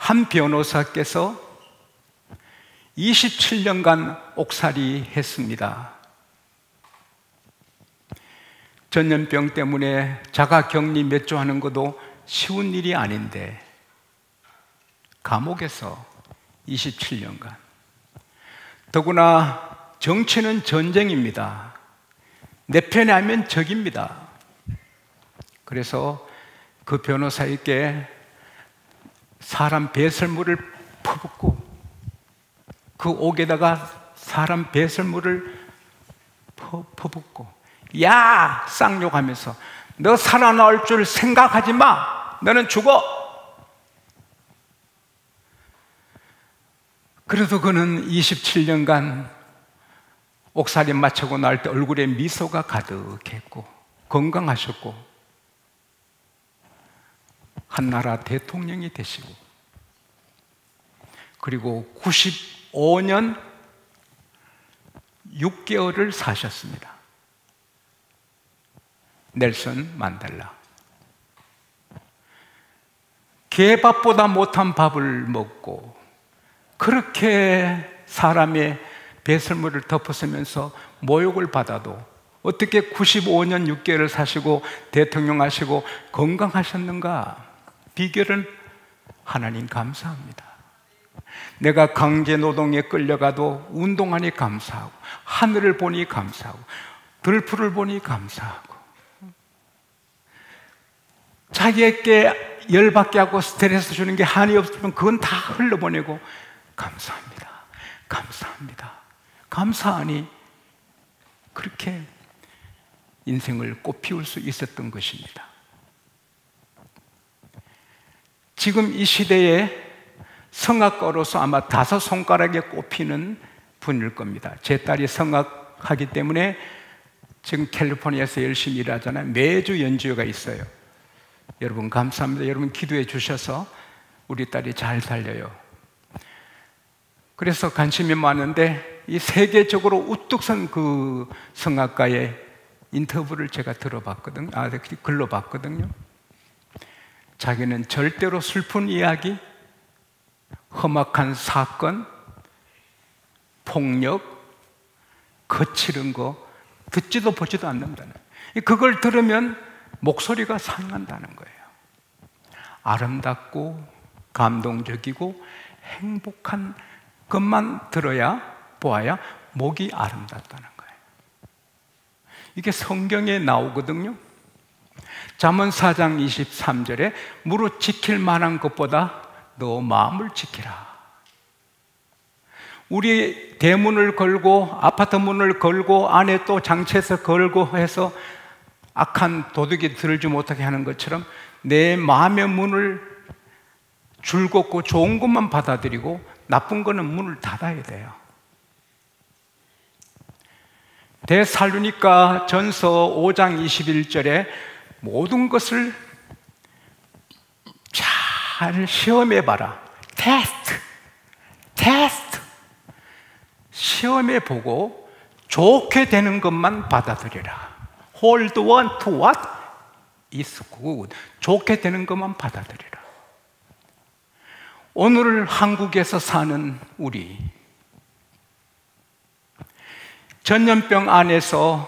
한 변호사께서 27년간 옥살이 했습니다. 전염병 때문에 자가격리 몇 주 하는 것도 쉬운 일이 아닌데 감옥에서 27년간, 더구나 정치는 전쟁입니다. 내 편에 하면 적입니다. 그래서 그 변호사에게 사람 배설물을 퍼붓고 그 옥에다가 사람 배설물을 퍼붓고 야! 쌍욕하면서 너 살아나올 줄 생각하지 마! 너는 죽어! 그래도 그는 27년간 옥살이 마치고 날 때 얼굴에 미소가 가득했고 건강하셨고 한나라 대통령이 되시고, 그리고 95년 6개월을 사셨습니다. 넬슨 만델라. 개밥보다 못한 밥을 먹고 그렇게 사람의 배설물을 덮어쓰면서 모욕을 받아도 어떻게 95년 6개월을 사시고 대통령 하시고 건강하셨는가? 비결은 하나님 감사합니다. 내가 강제노동에 끌려가도 운동하니 감사하고, 하늘을 보니 감사하고, 들풀을 보니 감사하고, 자기에게 열받게 하고 스트레스 주는 게 한이 없으면 그건 다 흘러보내고 감사합니다. 감사합니다. 감사하니 그렇게 인생을 꽃피울 수 있었던 것입니다. 지금 이 시대에 성악가로서 아마 5손가락에 꼽히는 분일 겁니다. 제 딸이 성악하기 때문에 지금 캘리포니아에서 열심히 일하잖아요. 매주 연주회가 있어요. 여러분 감사합니다. 여러분 기도해 주셔서 우리 딸이 잘 살려요. 그래서 관심이 많은데 이 세계적으로 우뚝 선 그 성악가의 인터뷰를 제가 들어봤거든요. 글로 봤거든요. 자기는 절대로 슬픈 이야기, 험악한 사건, 폭력, 거칠은 거 듣지도 보지도 않는다는, 그걸 들으면 목소리가 상한다는 거예요. 아름답고 감동적이고 행복한 것만 들어야 보아야 목이 아름답다는 거예요. 이게 성경에 나오거든요. 잠언 4장 23절에 무릇 지킬 만한 것보다 너 마음을 지키라. 우리 대문을 걸고 아파트 문을 걸고 안에 또 장치해서 걸고 해서 악한 도둑이 들지 못하게 하는 것처럼 내 마음의 문을 줄곧고 좋은 것만 받아들이고 나쁜 거는 문을 닫아야 돼요. 데살로니가 전서 5장 21절에 모든 것을 잘 시험해봐라. 테스트. 시험해보고 좋게 되는 것만 받아들여라. Hold on to what is good. 좋게 되는 것만 받아들여라. 오늘 한국에서 사는 우리, 전염병 안에서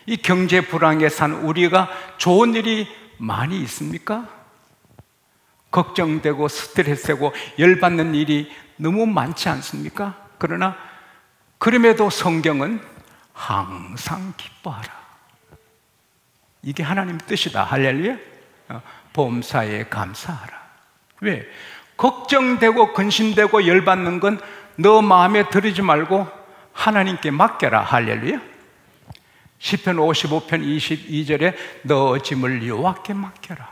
이 경제 불황에 산 우리가 좋은 일이 많이 있습니까? 걱정되고 스트레스되고 열받는 일이 너무 많지 않습니까? 그러나 그럼에도 성경은 항상 기뻐하라. 이게 하나님 뜻이다. 할렐루야. 범사에 감사하라. 왜? 걱정되고 근심되고 열받는 건 너 마음에 들이지 말고 하나님께 맡겨라. 할렐루야. 시편 55편 22절에 너 짐을 여호와께 맡겨라.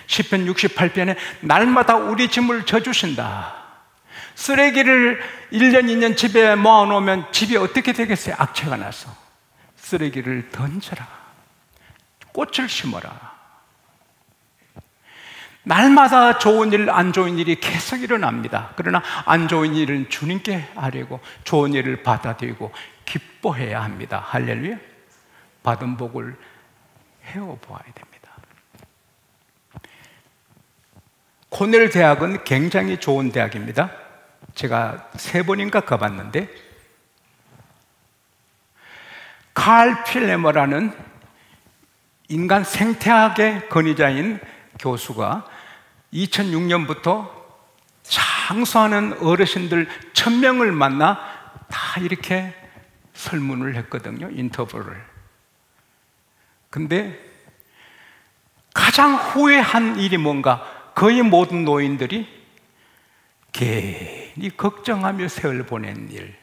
시편 68편에 날마다 우리 짐을 져주신다. 쓰레기를 1년 2년 집에 모아놓으면 집이 어떻게 되겠어요? 악취가 나서. 쓰레기를 던져라. 꽃을 심어라. 날마다 좋은 일, 안 좋은 일이 계속 일어납니다. 그러나 안 좋은 일은 주님께 하려고 좋은 일을 받아들이고 기뻐해야 합니다. 할렐루야. 받은 복을 헤어보아야 됩니다. 코넬 대학은 굉장히 좋은 대학입니다. 제가 3번인가 가봤는데, 칼 필레머라는 인간 생태학의 권위자인 교수가 2006년부터 장수하는 어르신들 1000명을 만나 다 이렇게 설문을 했거든요. 인터뷰를. 근데 가장 후회한 일이 뭔가? 거의 모든 노인들이 괜히 걱정하며 세월 보낸 일.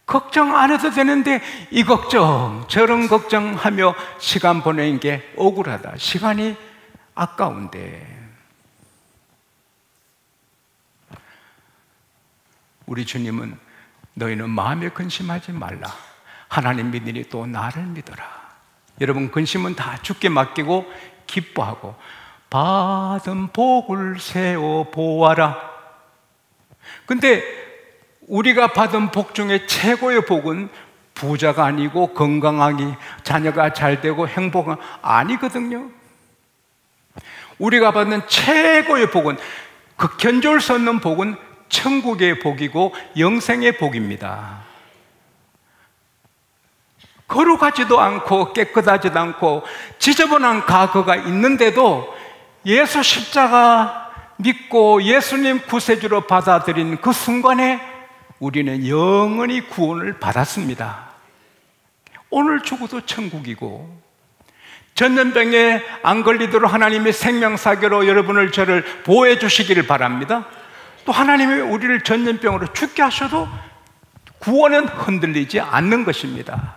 걱정 안 해도 되는데 이 걱정 저런 걱정하며 시간 보내는 게 억울하다. 시간이 아까운데. 우리 주님은 너희는 마음에 근심하지 말라. 하나님 믿으니 또 나를 믿어라. 여러분, 근심은 다 주께 맡기고 기뻐하고 받은 복을 세워 보아라. 근데 우리가 받은 복 중에 최고의 복은 부자가 아니고 건강하기, 자녀가 잘 되고 행복은 아니거든요. 우리가 받는 최고의 복은, 견줄 수 없는 복은 천국의 복이고 영생의 복입니다. 거룩하지도 않고 깨끗하지도 않고 지저분한 과거가 있는데도 예수 십자가 믿고 예수님 구세주로 받아들인 그 순간에 우리는 영원히 구원을 받았습니다. 오늘 죽어도 천국이고, 전염병에 안 걸리도록 하나님의 생명사계로 여러분을 저를 보호해 주시기를 바랍니다. 또 하나님이 우리를 전염병으로 죽게 하셔도 구원은 흔들리지 않는 것입니다.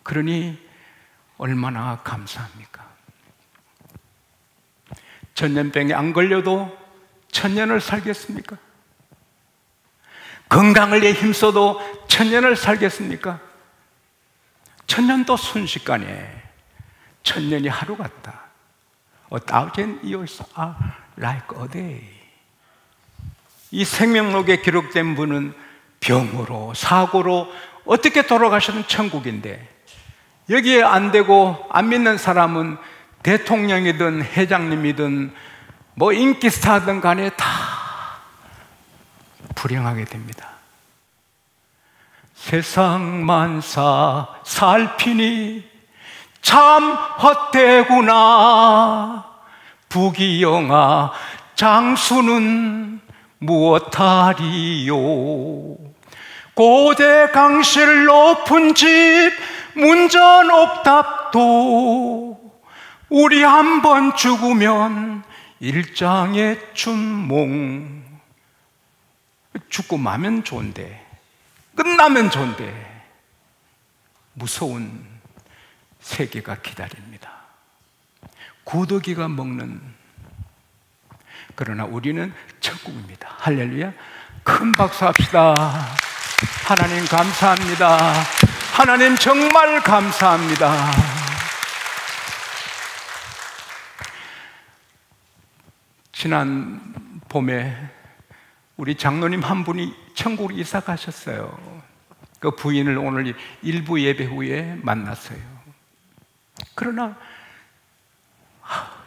그러니 얼마나 감사합니까? 전염병에 안 걸려도 1000년을 살겠습니까? 건강을 위해 힘써도 1000년을 살겠습니까? 1000년도 순식간에 1000년이 하루 같다. 1000 years are like a day. 이 생명록에 기록된 분은 병으로, 사고로 어떻게 돌아가시는 천국인데, 여기에 안 되고 안 믿는 사람은 대통령이든 회장님이든 뭐 인기스타든 간에 다 불행하게 됩니다. 세상 만사 살피니 참 헛되구나. 부귀영화 장수는 무엇하리요. 고대 강실 높은 집 문전 옥탑도 우리 한번 죽으면 일장의 춘몽. 죽고 마면 좋은데, 끝나면 좋은데 무서운 세계가 기다립니다. 구더기가 먹는. 그러나 우리는 천국입니다. 할렐루야. 큰 박수 합시다. 하나님 감사합니다. 하나님 정말 감사합니다. 지난 봄에 우리 장로님 한 분이 천국으로 이사 가셨어요. 그 부인을 오늘 일부 예배 후에 만났어요. 그러나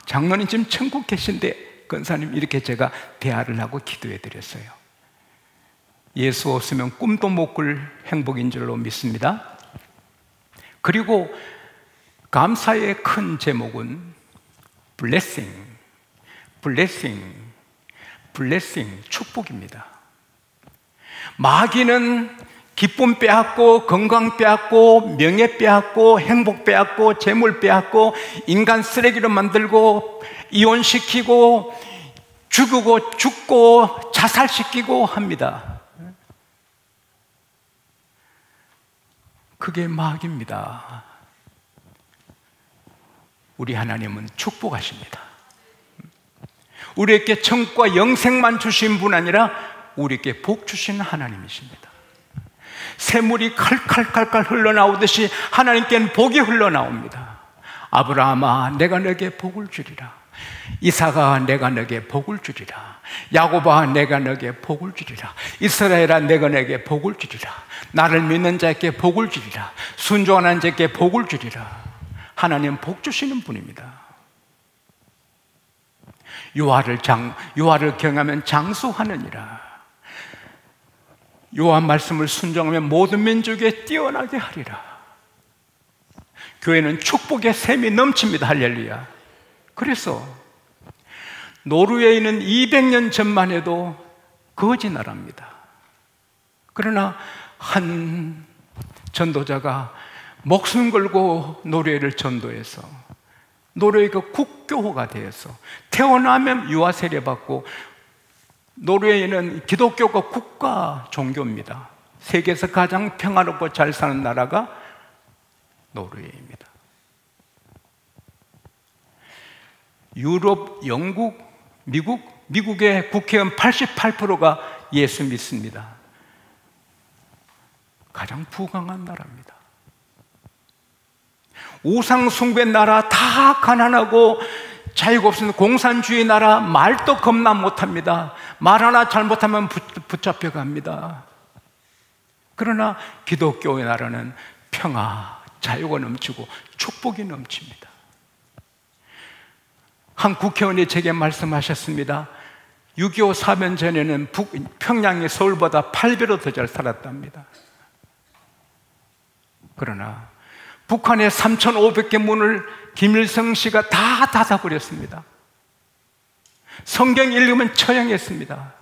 장로님 지금 천국 계신데, 권사님 이렇게 제가 대화를 하고 기도해 드렸어요. 예수 없으면 꿈도 못 꿀 행복인 줄로 믿습니다. 그리고 감사의 큰 제목은 blessing, blessing, blessing, 축복입니다. 마귀는 기쁨 빼앗고, 건강 빼앗고, 명예 빼앗고, 행복 빼앗고, 재물 빼앗고, 인간 쓰레기로 만들고, 이혼시키고, 죽고 자살시키고 합니다. 그게 마귀입니다. 우리 하나님은 축복하십니다. 우리에게 천국과 영생만 주신 분 아니라 우리에게 복 주신 하나님이십니다. 샘물이 칼칼칼칼 흘러나오듯이 하나님께는 복이 흘러나옵니다. 아브라함아, 내가 너에게 복을 주리라. 이삭아, 내가 너에게 복을 주리라. 야곱아, 내가 너에게 복을 주리라. 이스라엘아, 내가 너에게 복을 주리라. 나를 믿는 자에게 복을 주리라. 순종하는 자에게 복을 주리라. 하나님 복 주시는 분입니다. 여호와를 경하면 장수하느니라. 여호와 말씀을 순종하면 모든 민족에 뛰어나게 하리라. 교회는 축복의 샘이 넘칩니다. 할렐루야. 그래서 노르웨이는 200년 전만 해도 거지 나라입니다. 그러나 한 전도자가 목숨 걸고 노르웨이를 전도해서 노르웨이가 국교가 되어서 태어나면 유아 세례받고, 노르웨이는 기독교가 국가 종교입니다. 세계에서 가장 평화롭고 잘 사는 나라가 노르웨이입니다. 유럽, 영국, 미국의 국회의원 88%가 예수 믿습니다. 가장 부강한 나라입니다. 우상 숭배 나라, 다 가난하고 자유가 없는 공산주의 나라, 말도 겁나 못합니다. 말 하나 잘못하면 붙잡혀 갑니다. 그러나 기독교의 나라는 평화, 자유가 넘치고 축복이 넘칩니다. 한 국회의원이 제게 말씀하셨습니다. 6.25 사변 전에는 평양이 서울보다 8배로 더 잘 살았답니다. 그러나 북한의 3,500개 문을 김일성 씨가 다 닫아버렸습니다. 성경 읽으면 처형했습니다.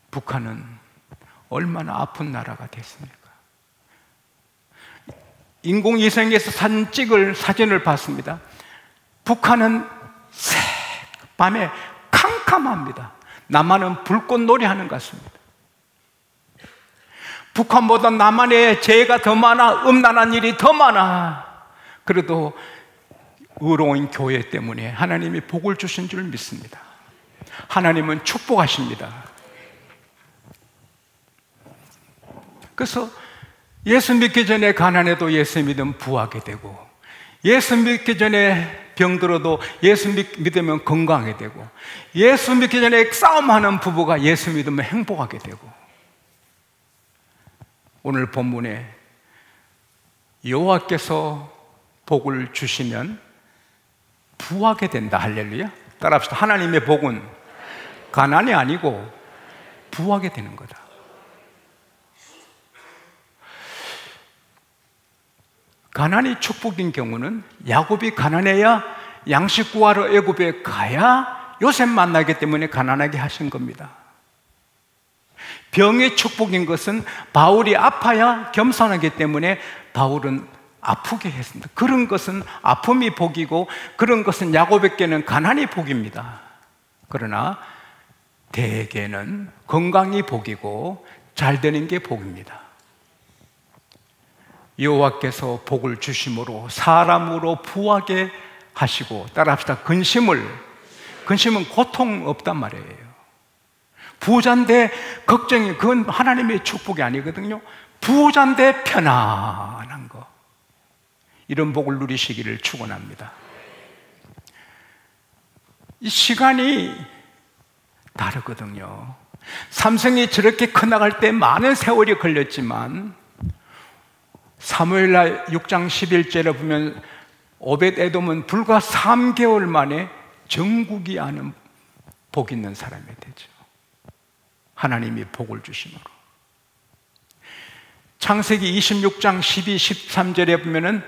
북한은 얼마나 아픈 나라가 됐습니까? 인공위성에서 사진 찍을 사진을 봤습니다. 북한은 밤에 캄캄합니다. 남한은 불꽃놀이 하는 것 같습니다. 북한보다 남한에 죄가 더 많아, 음란한 일이 더 많아. 그래도 의로운 교회 때문에 하나님이 복을 주신 줄 믿습니다. 하나님은 축복하십니다. 그래서 예수 믿기 전에 가난해도 예수 믿으면 부하게 되고, 예수 믿기 전에 병들어도 예수 믿으면 건강하게 되고, 예수 믿기 전에 싸움하는 부부가 예수 믿으면 행복하게 되고, 오늘 본문에 여호와께서 복을 주시면 부하게 된다. 할렐루야. 따라합시다. 하나님의 복은 가난이 아니고 부하게 되는 거다. 가난이 축복인 경우는 야곱이 가난해야 양식 구하러 애굽에 가야 요셉 만나기 때문에 가난하게 하신 겁니다. 병의 축복인 것은 바울이 아파야 겸손하기 때문에 바울은 아프게 했습니다. 그런 것은 아픔이 복이고, 그런 것은 야곱에게는 가난이 복입니다. 그러나 대개는 건강이 복이고 잘 되는 게 복입니다. 여호와께서 복을 주심으로 사람으로 부하게 하시고, 따라합시다. 근심은 고통 없단 말이에요. 부자인데 걱정이, 그건 하나님의 축복이 아니거든요. 부자인데 편안한 거, 이런 복을 누리시기를 축원합니다. 이 시간이 다르거든요. 삼성이 저렇게 커나갈 때 많은 세월이 걸렸지만, 사무엘하 6장 11절에 보면 오벳에돔은 불과 3개월 만에 정국이 아는 복 있는 사람이 되죠. 하나님이 복을 주심으로. 창세기 26장 12, 13절에 보면은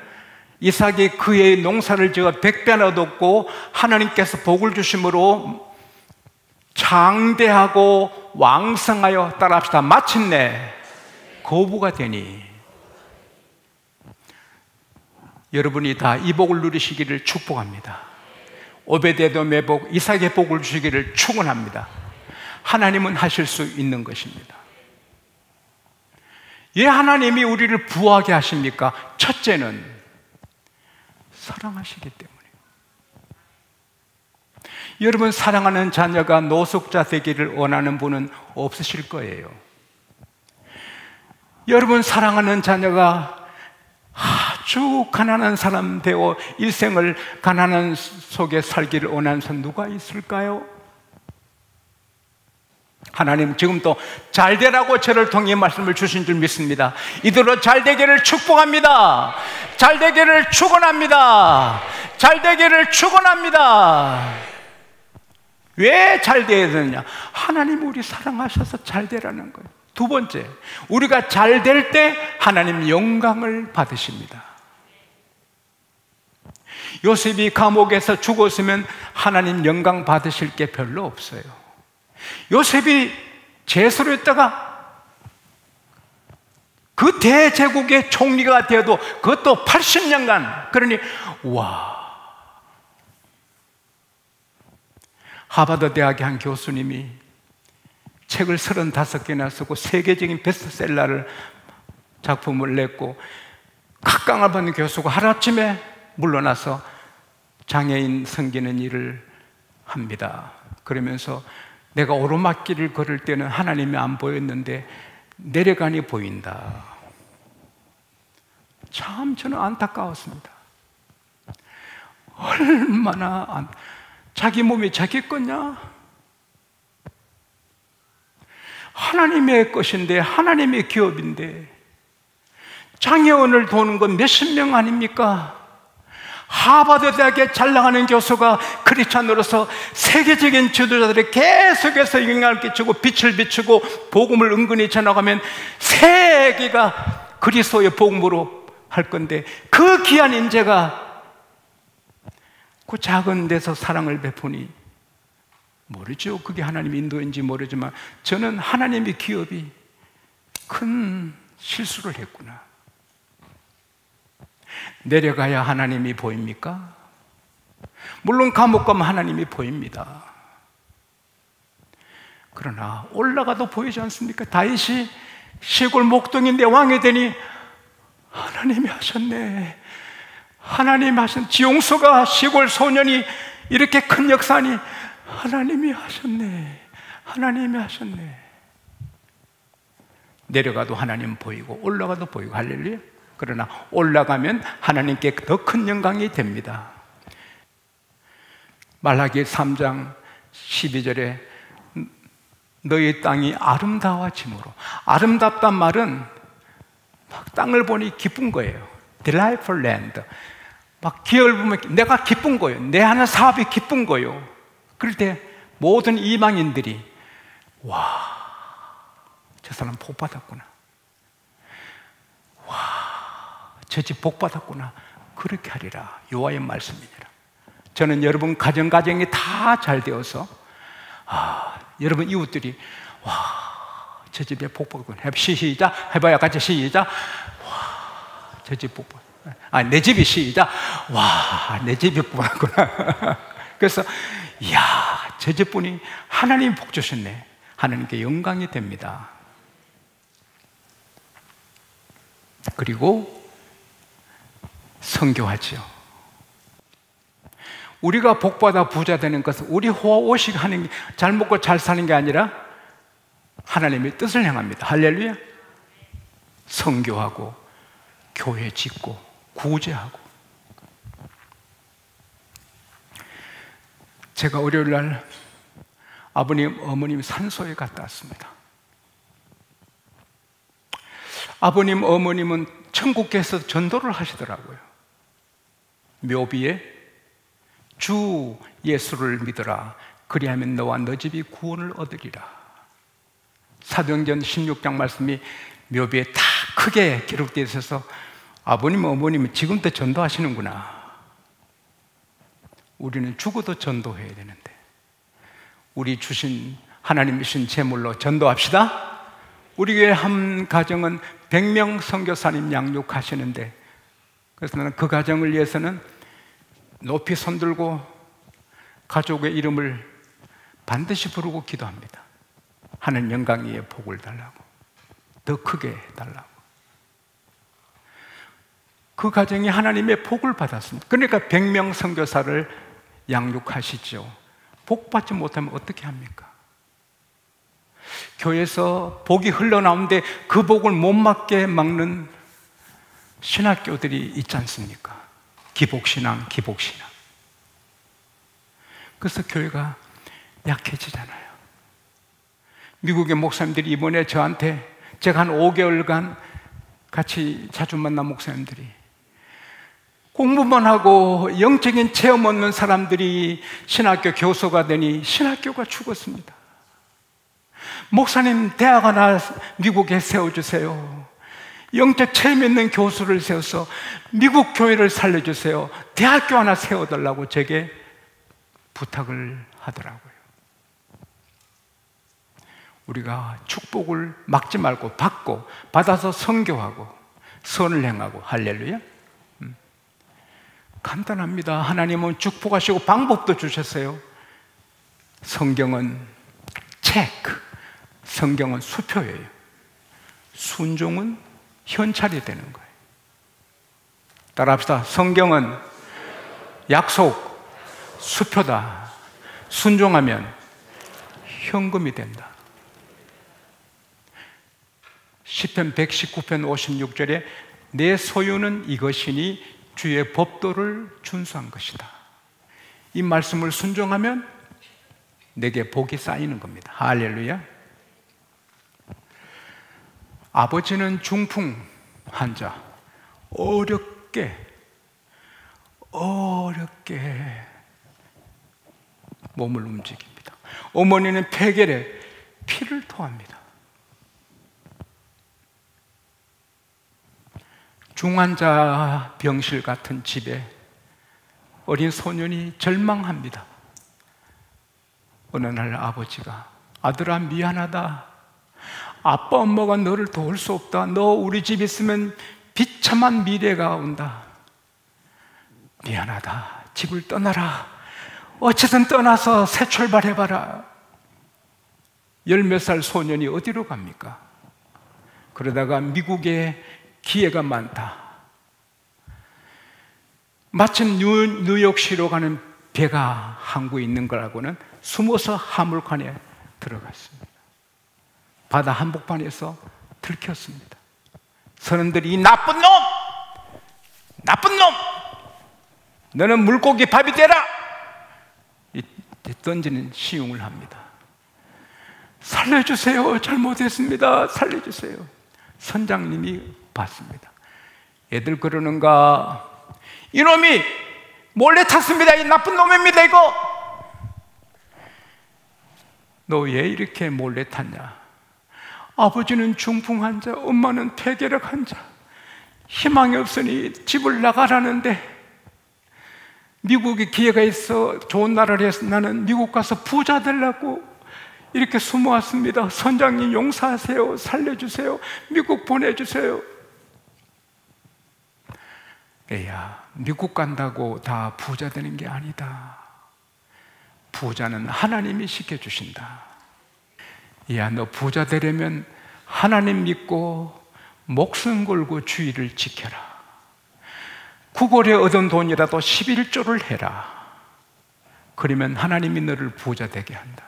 이삭이 그의 농사를 지어 100배나 얻었고, 하나님께서 복을 주심으로 장대하고 왕성하여, 따라합시다. 마침내 거부가 되니. 여러분이 다 이 복을 누리시기를 축복합니다. 오베데돔의 복, 이삭의 복을 주시기를 축원합니다. 하나님은 하실 수 있는 것입니다. 왜 하나님이 우리를 부하게 하십니까? 첫째는 사랑하시기 때문에. 여러분, 사랑하는 자녀가 노숙자 되기를 원하는 분은 없으실 거예요. 여러분, 사랑하는 자녀가 아주 가난한 사람 되어 일생을 가난한 속에 살기를 원하는 사람 누가 있을까요? 하나님 지금도 잘 되라고 저를 통해 말씀을 주신 줄 믿습니다. 이대로 잘 되기를 축복합니다. 잘 되기를 축원합니다. 잘 되기를 축원합니다. 왜 잘 돼야 되느냐? 하나님이 우리 사랑하셔서 잘 되라는 거예요. 두 번째, 우리가 잘 될 때 하나님 영광을 받으십니다. 요셉이 감옥에서 죽었으면 하나님 영광 받으실 게 별로 없어요. 요셉이 제수로였다가 그 대제국의 총리가 되어도 그것도 80년간, 그러니 와, 하버드 대학의 한 교수님이 책을 35개나 쓰고 세계적인 베스트셀러를 작품을 냈고 각광을 받는 교수가 하루아침에 물러나서 장애인 섬기는 일을 합니다. 그러면서 내가 오르막길을 걸을 때는 하나님이 안 보였는데 내려가니 보인다. 참 저는 안타까웠습니다. 얼마나 자기 몸이 자기 거냐? 하나님의 것인데, 하나님의 기업인데 장애원을 도는 건 몇십 명 아닙니까? 하버드 대학에 잘 나가는 교수가 크리스찬으로서 세계적인 지도자들이 계속해서 영향을 끼치고 빛을 비추고 복음을 은근히 전하가면 세계가 그리스도의 복음으로 할 건데, 그 귀한 인재가 그 작은 데서 사랑을 베푸니 모르죠. 그게 하나님 인도인지 모르지만 저는 하나님의 기업이 큰 실수를 했구나. 내려가야 하나님이 보입니까? 물론 감옥 가면 하나님이 보입니다. 그러나 올라가도 보이지 않습니까? 다윗이 시골 목동인데 왕이 되니 하나님이 하셨네. 하나님이 하신, 지용소가 시골 소년이 이렇게 큰 역사니 하나님이 하셨네. 하나님이 하셨네. 내려가도 하나님 보이고 올라가도 보이고, 할렐루야. 그러나 올라가면 하나님께 더 큰 영광이 됩니다. 말라기 3장 12절에 너희 땅이 아름다워짐으로, 아름답단 말은 막 땅을 보니 기쁜 거예요. Delightful land. 막 기회를 보면 내가 기쁜 거예요. 내 하는 사업이 기쁜 거예요. 그럴 때 모든 이방인들이 와, 저 사람 복 받았구나. 와, 저 집 복 받았구나. 그렇게 하리라. 여호와의 말씀이니라. 저는 여러분 가정이 다 잘 되어서 여러분 이웃들이 와, 저 집에 복 받았구나. 시작 해봐요. 같이 시작. 와, 저 집 복 받았구나. 내 집이 시작. 와, 내 집이 복 받았구나. 그래서 이야, 저 집분이 하나님 복 주셨네. 하나님께 영광이 됩니다. 그리고 선교하지요. 우리가 복받아 부자 되는 것은 우리 호의식 하는 게, 잘 먹고 잘 사는 게 아니라 하나님의 뜻을 향합니다. 할렐루야. 선교하고 교회 짓고 구제하고. 제가 월요일 날 아버님, 어머님 산소에 갔다 왔습니다. 아버님, 어머님은 천국에서 전도를 하시더라고요. 묘비에 주 예수를 믿어라. 그리하면 너와 너 집이 구원을 얻으리라. 사도행전 16장 말씀이 묘비에 다 크게 기록되어 있어서 아버님, 어머님은 지금도 전도하시는구나. 우리는 죽어도 전도해야 되는데 우리 주신, 하나님 주신 제물로 전도합시다. 우리 교회 한 가정은 100명 선교사님 양육하시는데, 그래서 나는 그 가정을 위해서는 높이 손들고 가족의 이름을 반드시 부르고 기도합니다. 하는 영광 위에 복을 달라고, 더 크게 달라고. 그 가정이 하나님의 복을 받았습니다. 그러니까 100명 선교사를 양육하시죠. 복 받지 못하면 어떻게 합니까? 교회에서 복이 흘러나오는데 그 복을 못 맞게 막는 신학교들이 있지 않습니까? 기복신앙, 기복신앙. 그래서 교회가 약해지잖아요. 미국의 목사님들이 이번에 저한테, 제가 한 5개월간 같이 자주 만난 목사님들이 공부만 하고 영적인 체험 없는 사람들이 신학교 교수가 되니 신학교가 죽었습니다. 목사님, 대학 하나 미국에 세워주세요. 영적 체험 있는 교수를 세워서 미국 교회를 살려주세요. 대학교 하나 세워달라고 제게 부탁을 하더라고요. 우리가 축복을 막지 말고 받고, 받아서 선교하고 선을 행하고. 할렐루야. 간단합니다. 하나님은 축복하시고 방법도 주셨어요. 성경은 체크, 성경은 수표예요. 순종은 현찰이 되는 거예요. 따라합시다. 성경은 약속, 수표다. 순종하면 현금이 된다. 시편 119편 56절에 내 소유는 이것이니 주의 법도를 준수한 것이다. 이 말씀을 순종하면 내게 복이 쌓이는 겁니다. 할렐루야. 아버지는 중풍 환자, 어렵게 몸을 움직입니다. 어머니는 폐결에 피를 토합니다. 중환자 병실 같은 집에 어린 소년이 절망합니다. 어느 날 아버지가 아들아 미안하다. 아빠 엄마가 너를 도울 수 없다. 너 우리 집 있으면 비참한 미래가 온다. 미안하다. 집을 떠나라. 어쨌든 떠나서 새 출발해봐라. 10몇 살 소년이 어디로 갑니까? 그러다가 미국에 기회가 많다. 마침 뉴욕시로 가는 배가 항구에 있는 거라고는 숨어서 화물칸에 들어갔습니다. 바다 한복판에서 들켰습니다. 선원들이 이 나쁜 놈! 너는 물고기 밥이 되라! 던지는 시용을 합니다. 살려주세요. 잘못했습니다. 살려주세요. 선장님이 봤습니다. 애들 그러는가? 이놈이 몰래 탔습니다. 이 나쁜 놈입니다. 이거 너 왜 이렇게 몰래 탔냐? 아버지는 중풍 환자, 엄마는 폐결핵 환자, 희망이 없으니 집을 나가라는데 미국에 기회가 있어 좋은 나라를 해서 나는 미국 가서 부자 되려고 이렇게 숨어왔습니다. 선장님 용서하세요. 살려주세요. 미국 보내주세요. 애야, 미국 간다고 다 부자 되는 게 아니다. 부자는 하나님이 시켜주신다. 야, 너 부자 되려면 하나님 믿고 목숨 걸고 주의를 지켜라. 구걸에 얻은 돈이라도 11조를 해라. 그러면 하나님이 너를 부자 되게 한다.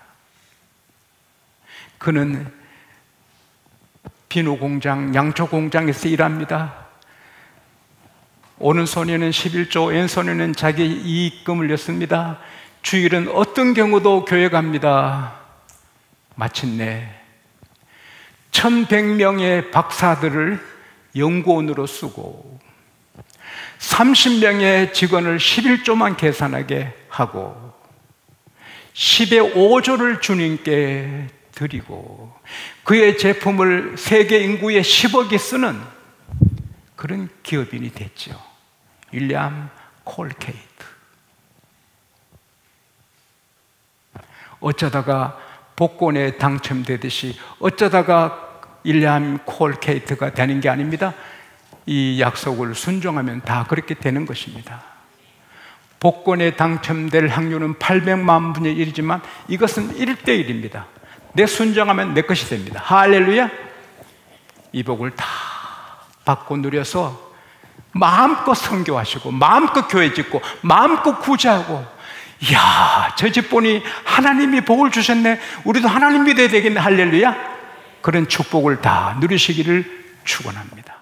그는 비누 공장, 양초 공장에서 일합니다. 오른손에는 11조, 왼손에는 자기 이익금을 냈습니다. 주일은 어떤 경우도 교회 갑니다. 마침내 1100명의 박사들을 연구원으로 쓰고 30명의 직원을 11조만 계산하게 하고 10의 5조를 주님께 드리고 그의 제품을 세계 인구의 10억이 쓰는 그런 기업인이 됐죠. 윌리엄 콜케이트. 어쩌다가 복권에 당첨되듯이 어쩌다가 윌리엄 콜케이트가 되는 게 아닙니다. 이 약속을 순종하면 다 그렇게 되는 것입니다. 복권에 당첨될 확률은 800만 분의 1이지만 이것은 1대1입니다. 내 순종하면 내 것이 됩니다. 할렐루야. 이 복을 다 받고 누려서 마음껏 선교하시고 마음껏 교회 짓고 마음껏 구제하고, 이야, 저 집 보니 하나님이 복을 주셨네, 우리도 하나님 믿어야 되겠네. 할렐루야. 그런 축복을 다 누리시기를 축원합니다.